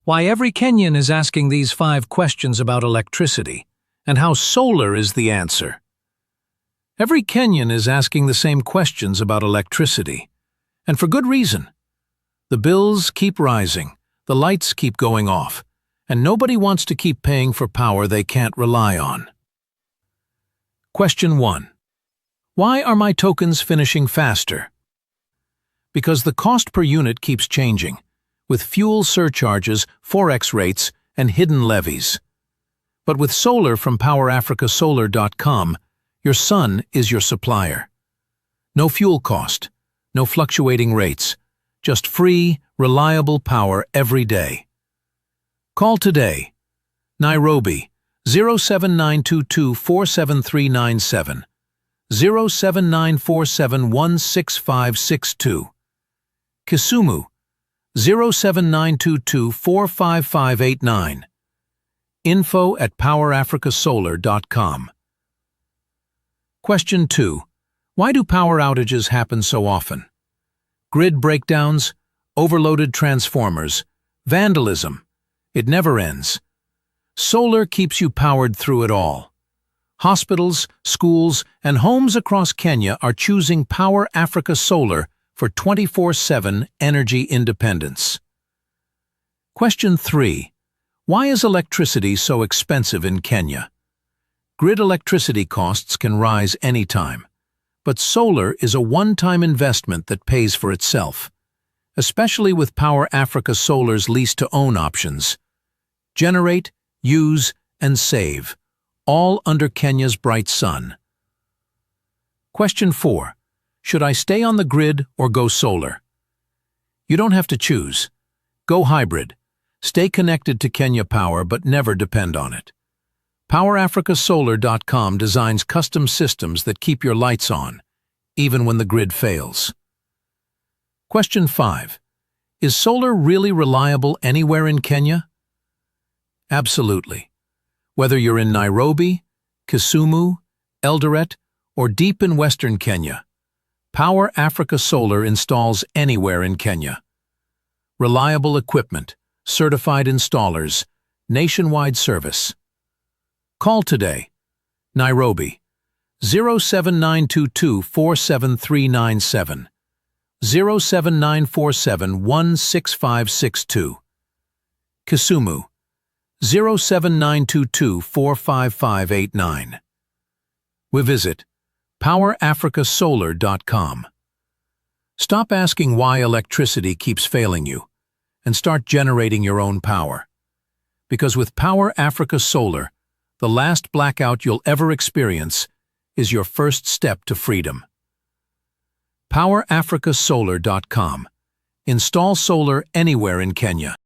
Why every Kenyan is asking these 5 questions about electricity, and how solar is the answer. Every Kenyan is asking the same questions about electricity, and for good reason. The bills keep rising, the lights keep going off, and nobody wants to keep paying for power they can't rely on. Question 1. Why are my tokens finishing faster? Because the cost per unit keeps changing, with fuel surcharges, forex rates, and hidden levies. But with solar from PowerAfricaSolar.com, your sun is your supplier. No fuel cost, no fluctuating rates, just free, reliable power every day. Call today. Nairobi, 07922473797, 07947166562. Kisumu, 07922455589. info@PowerAfricaSolar.com. Question 2. Why do power outages happen so often? Grid breakdowns, overloaded transformers, vandalism. It never ends. Solar keeps you powered through it all. Hospitals, schools, and homes across Kenya are choosing Power Africa Solar for 24/7 energy independence. Question 3. Why is electricity so expensive in Kenya? Grid electricity costs can rise anytime, but solar is a one-time investment that pays for itself, especially with Power Africa Solar's lease-to-own options. Generate, use, and save, all under Kenya's bright sun. Question 4. Should I stay on the grid or go solar? You don't have to choose. Go hybrid. Stay connected to Kenya Power but never depend on it. PowerAfricaSolar.com designs custom systems that keep your lights on, even when the grid fails. Question 5. Is solar really reliable anywhere in Kenya? Absolutely. Whether you're in Nairobi, Kisumu, Eldoret, or deep in Western Kenya, Power Africa Solar installs anywhere in Kenya. Reliable equipment, certified installers, nationwide service. Call today. Nairobi, 07922473797, 07947166562. Kisumu, 07922455589. We visit PowerAfricaSolar.com. Stop asking why electricity keeps failing you and start generating your own power. Because with Power Africa Solar, the last blackout you'll ever experience is your first step to freedom. PowerAfricaSolar.com. Install solar anywhere in Kenya.